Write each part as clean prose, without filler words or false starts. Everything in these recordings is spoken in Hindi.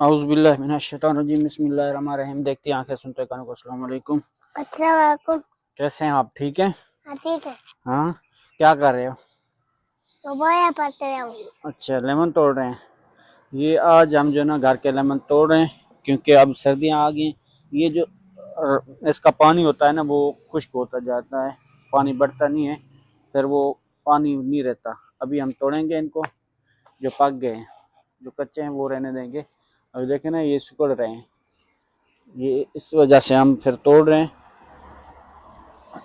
औज़ुबिल्लाहि मिनश्शैतानिर्रजीम बिस्मिल्लाहिर्रहमानिर्रहीम। देखते हैं आंखें सुनते कानों को। अस्सलाम वालेकुम। अस्सलाम वालेकुम। कैसे हैं आप? ठीक हैं? हाँ ठीक है। हाँ, क्या कर रहे हो? मोबाइल पढ़ते रहो। अच्छा, लेमन तोड़ रहे हैं। ये आज हम जो ना घर के लेमन तोड़ रहे हैं क्योंकि अब सर्दियाँ आ गई। ये जो इसका पानी होता है ना वो खुश्क होता जाता है, पानी बढ़ता नहीं है, फिर वो पानी नहीं रहता। अभी हम तोड़ेंगे इनको, जो पक गए हैं। जो कच्चे हैं वो रहने देंगे। अभी देखें ना ये सिकुड़ रहे हैं, ये इस वजह से हम फिर तोड़ रहे हैं।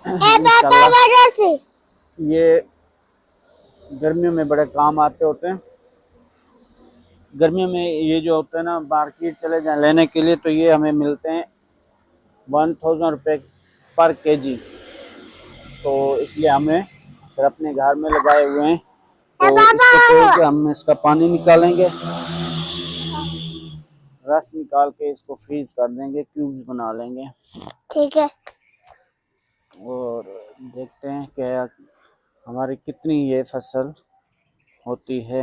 इंशाल्लाह ये गर्मियों में बड़े काम आते होते हैं। गर्मियों में ये जो होते हैं ना, मार्केट चले जाएं लेने के लिए तो ये हमें मिलते हैं 1000 रुपये पर केजी। तो इसलिए हमें फिर अपने घर में लगाए हुए हैं। तो इसको तोड़ के हम इसका पानी निकालेंगे, रस निकाल के इसको फ्रीज कर देंगे, क्यूब्स बना लेंगे। ठीक है। और देखते हैं क्या हमारी कितनी ये फसल होती है।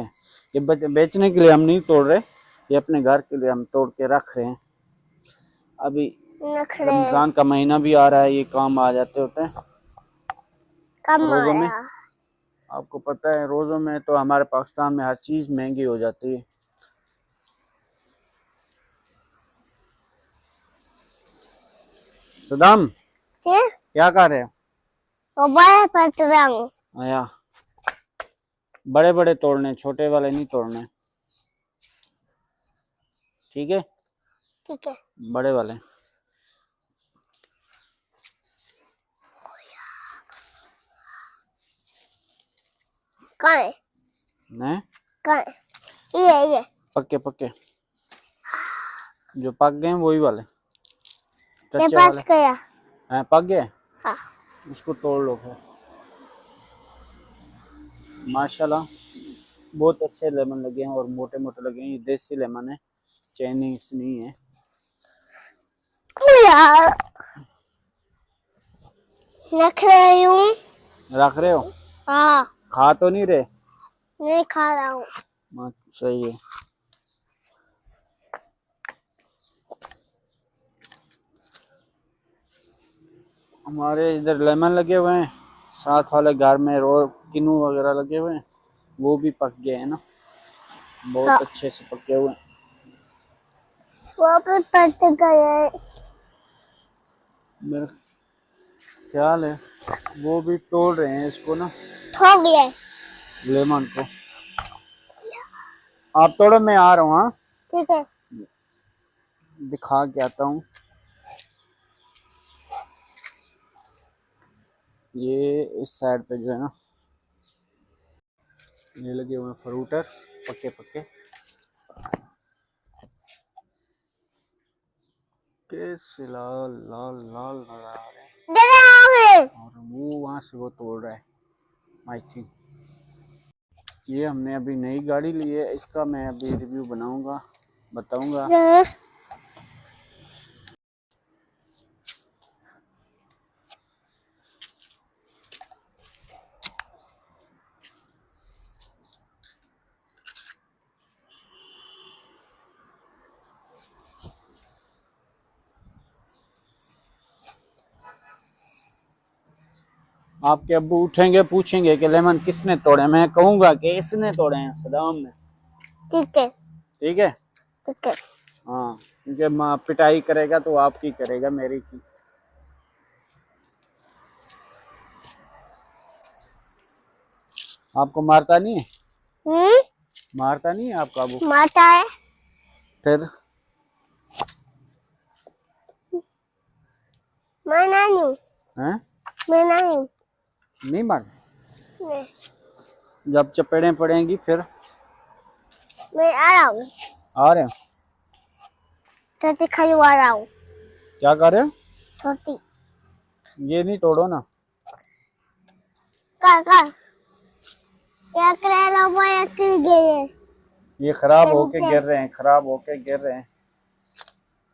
ये बेचने के लिए हम नहीं तोड़ रहे, ये अपने घर के लिए हम तोड़ के रख रहे हैं। अभी रमज़ान का महीना भी आ रहा है, ये काम आ जाते होते हैं रोज़ों में। आपको पता है रोज़ों में तो हमारे पाकिस्तान में हर चीज़ महंगी हो जाती है। सदाम क्या कर रहे हो? मोबाइल पढ़ते रहो। आया बड़े बड़े तोड़ने, छोटे वाले नहीं तोड़ने, ठीक है? ठीक है। बड़े वाले। कहाँ है? नहीं, कहाँ है? ये पक्के पक्के जो पक गए हैं वही वाले, ये कच्चे पक वाले गया। हैं। पक गए? हाँ। इसको तोड़ लो फिर। माशाल्लाह बहुत अच्छे लेमन लगे हैं और मोटे मोटे लगे हैं। ये देसी लेमन है, चाइनीज नहीं है। यार रख रही हूँ। रख रहे हो? हाँ। खा तो नहीं रहे? नहीं खा रहा हूँ। सही है। हमारे इधर लेमन लगे हुए हैं, साथ वाले घर में किन्नू वगैरह लगे हुए हैं, वो भी पक गए हैं ना, बहुत हाँ। अच्छे से पके हुए हैं। वो भी पक गए। मेरा ख्याल है वो भी तोड़ रहे हैं इसको ना, हो गया लेमन को। आप तोड़ो, मैं आ रहा हूँ। हाँ, ठीक है। दिखा के आता हूँ। ये इस साइड पे जो है ना, ये लगे हुए हैं फ्रूटर, पक्के पक्के कैसे लाल लाल लाल नजर आ रहे हैं। और वो वहां से वो तोड़ रहा है आई थिंक। ये हमने अभी नई गाड़ी ली है, इसका मैं अभी रिव्यू बनाऊंगा, बताऊंगा। आपके अब्बू उठेंगे पूछेंगे कि लेमन किसने तोड़े, मैं कहूंगा कि इसने तोड़े हैं, सदाम ने। ठीक है। ठीक है? ठीक है। हाँ, क्योंकि माँ पिटाई करेगा तो आपकी करेगा, मेरी की। आपको मारता नहीं है? मारता नहीं है आपका अबू? मारता है। फिर मैं नहीं हूँ। हैं? मैं नहीं हूँ। नहीं मार? नहीं। जब चपेड़े पड़ेंगी फिर? मैं आ रहा हूँ। आ रहे हो? छोटी खिलवा रहा हूँ। क्या कर रहे हो? छोटी। ये नहीं तोड़ो ना। कर क्या करेला वो गिर गए। ये खराब होके गिर रहे हैं, खराब होके गिर रहे हैं।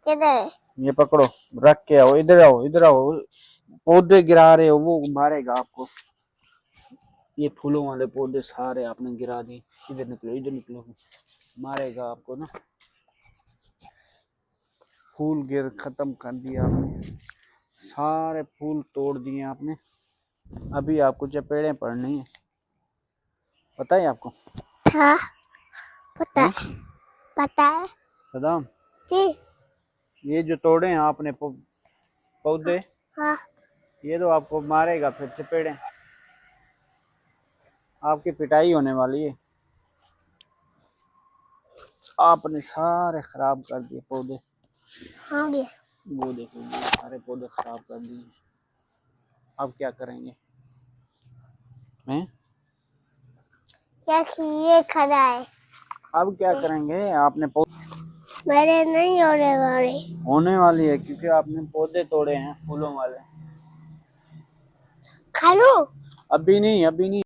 किधर? ये पकड़ो, रख के आओ, इधर आओ, इधर आओ। पौधे गिरा रहे हो, वो मारेगा आपको। ये फूलों वाले पौधे सारे आपने गिरा दिए। इधर निकलो, इधर निकलो, मारेगा आपको ना। फूल गिर खत्म कर दिया आपने, सारे फूल तोड़ दिए आपने। अभी आपको चपेड़े पड़नी है, पता है आपको? हाँ पता हैं? है, पता है सदाम, जी। ये जो तोड़े हैं आपने पौधे, हाँ ये तो आपको मारेगा फिर चपेड़े, आपकी पिटाई होने वाली है। आपने सारे खराब कर दिए पौधे, हो गया। वो देखो ये सारे पौधे खराब कर दिए। अब क्या करेंगे? हैं? क्या ये खड़ा है? अब क्या करेंगे? आपने मेरे नहीं होने वाले। होने वाली है, क्योंकि आपने पौधे तोड़े हैं फूलों वाले। खा लूं? अभी नहीं, अभी नहीं।